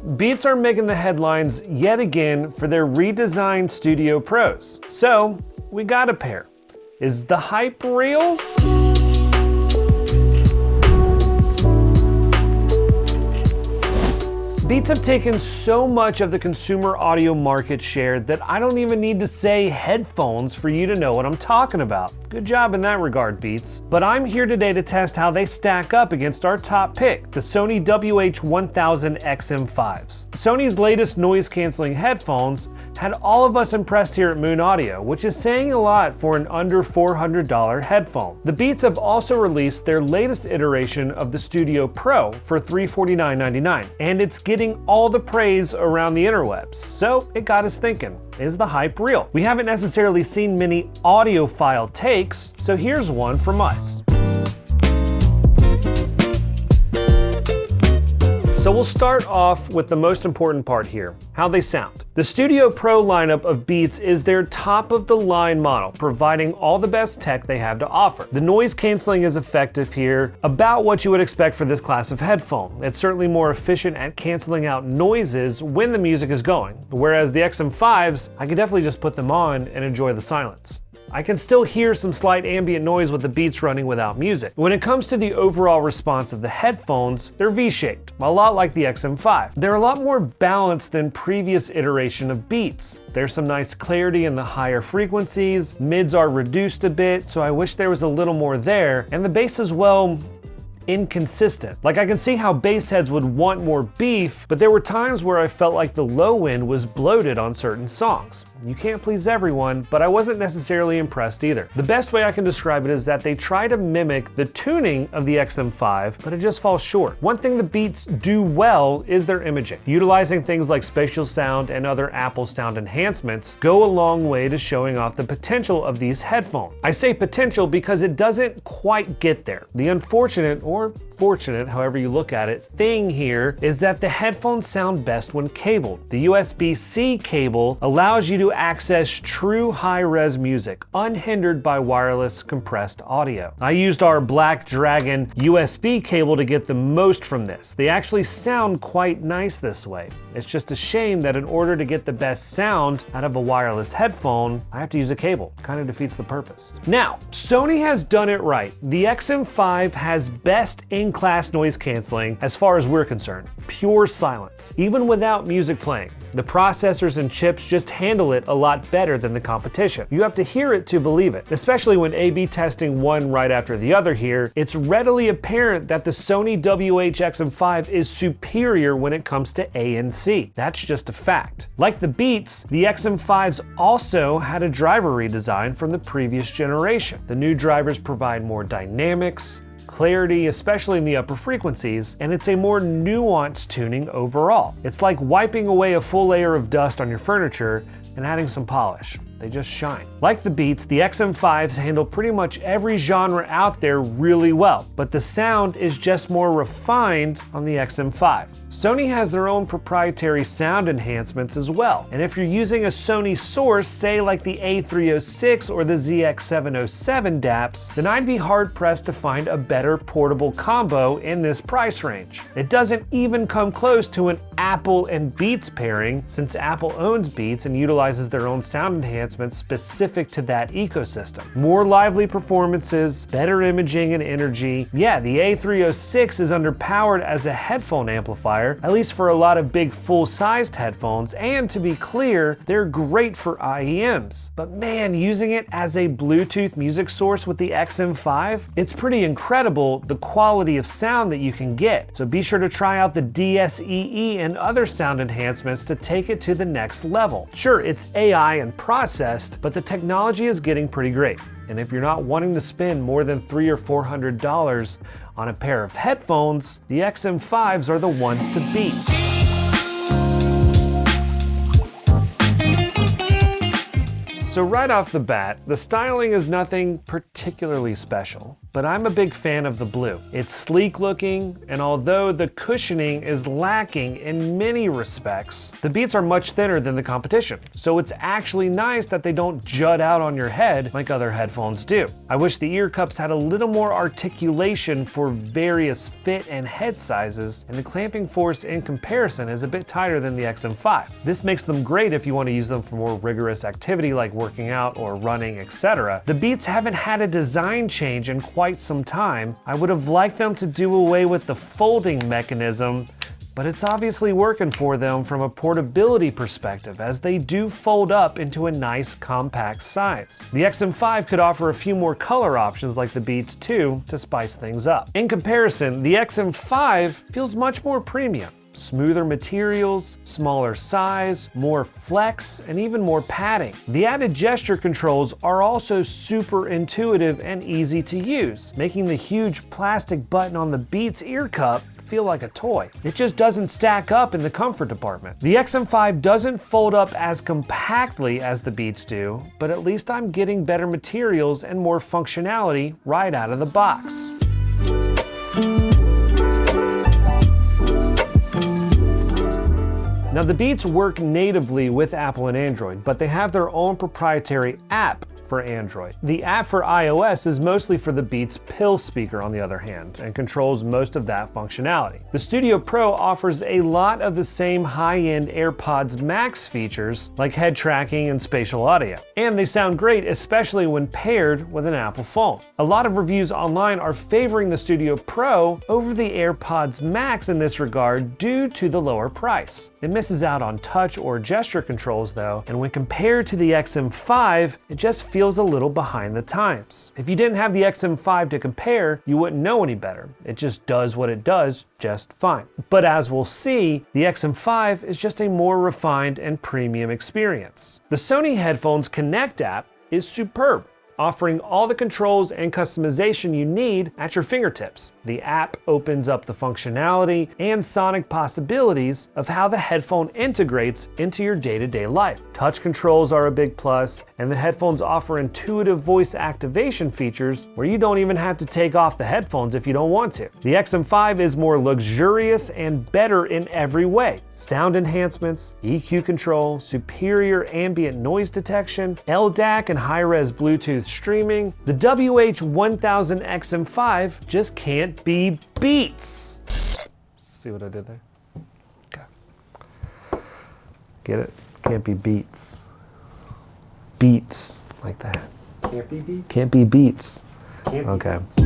Beats are making the headlines yet again for their redesigned Studio Pros. So, we got a pair. Is the hype real? Beats have taken so much of the consumer audio market share that I don't even need to say headphones for you to know what I'm talking about. Good job in that regard, Beats. But I'm here today to test how they stack up against our top pick, the Sony WH-1000 XM5s. Sony's latest noise-canceling headphones had all of us impressed here at Moon Audio, which is saying a lot for an under $400 headphone. The Beats have also released their latest iteration of the Studio Pro for $349.99, and it's getting all the praise around the interwebs. So it got us thinking, is the hype real? We haven't necessarily seen many audiophile takes, so here's one from us. So we'll start off with the most important part here, how they sound. The Studio Pro lineup of Beats is their top-of-the-line model, providing all the best tech they have to offer. The noise canceling is effective here, about what you would expect for this class of headphone. It's certainly more efficient at canceling out noises when the music is going, whereas the XM5s, I could definitely just put them on and enjoy the silence. I can still hear some slight ambient noise with the Beats running without music. When it comes to the overall response of the headphones, they're V-shaped, a lot like the XM5. They're a lot more balanced than previous iteration of Beats. There's some nice clarity in the higher frequencies, mids are reduced a bit, so I wish there was a little more there, and the bass as well, inconsistent. Like I can see how bass heads would want more beef, but there were times where I felt like the low end was bloated on certain songs. You can't please everyone, but I wasn't necessarily impressed either. The best way I can describe it is that they try to mimic the tuning of the XM5, but it just falls short. One thing the Beats do well is their imaging. Utilizing things like spatial sound and other Apple sound enhancements go a long way to showing off the potential of these headphones. I say potential because it doesn't quite get there. The unfortunate, or fortunate, however you look at it, thing here is that the headphones sound best when cabled. The USB-C cable allows you to access true high-res music, unhindered by wireless compressed audio. I used our Black Dragon USB cable to get the most from this. They actually sound quite nice this way. It's just a shame that in order to get the best sound out of a wireless headphone, I have to use a cable. Kind of defeats the purpose. Now, Sony has done it right. The XM5 has best in-class noise canceling as far as we're concerned. Pure silence, even without music playing. The processors and chips just handle it a lot better than the competition. You have to hear it to believe it. Especially when A/B testing one right after the other here, it's readily apparent that the Sony WH-XM5 is superior when it comes to ANC. That's just a fact. Like the Beats, the XM5s also had a driver redesign from the previous generation. The new drivers provide more dynamics, clarity, especially in the upper frequencies, and it's a more nuanced tuning overall. It's like wiping away a full layer of dust on your furniture and adding some polish. They just shine. Like the Beats, the XM5s handle pretty much every genre out there really well, but the sound is just more refined on the XM5. Sony has their own proprietary sound enhancements as well, and if you're using a Sony source, say like the A306 or the ZX707 DAPs, then I'd be hard-pressed to find a better portable combo in this price range. It doesn't even come close to an Apple and Beats pairing, since Apple owns Beats and utilizes their own sound enhancements specific to that ecosystem. More lively performances, better imaging and energy. Yeah, the A306 is underpowered as a headphone amplifier, at least for a lot of big full-sized headphones, and to be clear, they're great for IEMs. But man, using it as a Bluetooth music source with the XM5, it's pretty incredible the quality of sound that you can get. So be sure to try out the DSEE and other sound enhancements to take it to the next level. Sure, it's AI and processed, but the technology is getting pretty great. And if you're not wanting to spend more than $300 or $400 on a pair of headphones, the XM5s are the ones to beat. So right off the bat, the styling is nothing particularly special, but I'm a big fan of the blue. It's sleek looking, and although the cushioning is lacking in many respects, the Beats are much thinner than the competition. So it's actually nice that they don't jut out on your head like other headphones do. I wish the ear cups had a little more articulation for various fit and head sizes, and the clamping force in comparison is a bit tighter than the XM5. This makes them great if you want to use them for more rigorous activity like working out or running, etc. The Beats haven't had a design change in quite some time. I would have liked them to do away with the folding mechanism, but it's obviously working for them from a portability perspective, as they do fold up into a nice compact size. The XM5 could offer a few more color options like the Beats 2 to spice things up. In comparison, the XM5 feels much more premium. Smoother materials, smaller size, more flex, and even more padding. The added gesture controls are also super intuitive and easy to use, making the huge plastic button on the Beats ear cup feel like a toy. It just doesn't stack up in the comfort department. The XM5 doesn't fold up as compactly as the Beats do, but at least I'm getting better materials and more functionality right out of the box. Now, the Beats work natively with Apple and Android, but they have their own proprietary app for Android. The app for iOS is mostly for the Beats Pill speaker, on the other hand, and controls most of that functionality. The Studio Pro offers a lot of the same high-end AirPods Max features like head tracking and spatial audio, and they sound great, especially when paired with an Apple phone. A lot of reviews online are favoring the Studio Pro over the AirPods Max in this regard due to the lower price. It misses out on touch or gesture controls though, and when compared to the XM5, it just feels a little behind the times. If you didn't have the XM5 to compare, you wouldn't know any better. It just does what it does just fine. But as we'll see, the XM5 is just a more refined and premium experience. The Sony Headphones Connect app is superb, offering all the controls and customization you need at your fingertips. The app opens up the functionality and sonic possibilities of how the headphone integrates into your day-to-day life. Touch controls are a big plus, and the headphones offer intuitive voice activation features where you don't even have to take off the headphones if you don't want to. The XM5 is more luxurious and better in every way. Sound enhancements, EQ control, superior ambient noise detection, LDAC and high-res Bluetooth streaming. The WH-1000 XM5 just can't be Beats. See what I did there? Okay. Get it? Can't be Beats. Beats like that. Can't be Beats? Can't be Beats. Can't be okay. Beats.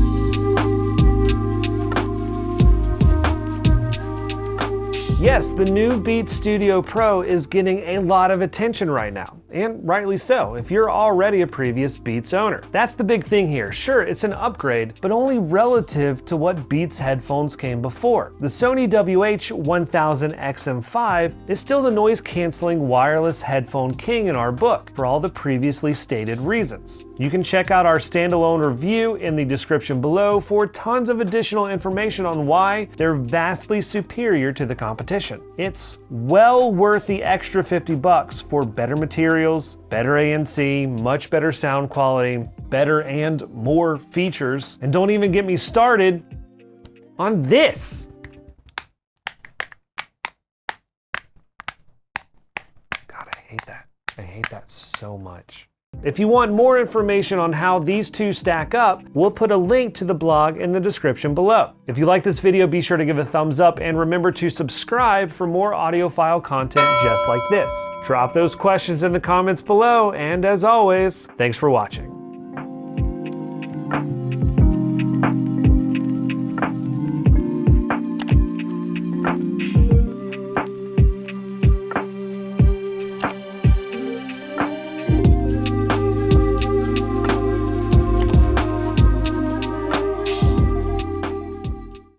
Yes, the new Beats Studio Pro is getting a lot of attention right now, and rightly so if you're already a previous Beats owner. That's the big thing here. Sure, it's an upgrade, but only relative to what Beats headphones came before. The Sony WH-1000 XM5 is still the noise-canceling wireless headphone king in our book for all the previously stated reasons. You can check out our standalone review in the description below for tons of additional information on why they're vastly superior to the competition. It's well worth the extra $50 for better materials, better ANC, much better sound quality, better and more features, and don't even get me started on this. God, I hate that. I hate that so much. If you want more information on how these two stack up, we'll put a link to the blog in the description below. If you like this video, be sure to give a thumbs up and remember to subscribe for more audiophile content just like this. Drop those questions in the comments below, and as always, thanks for watching.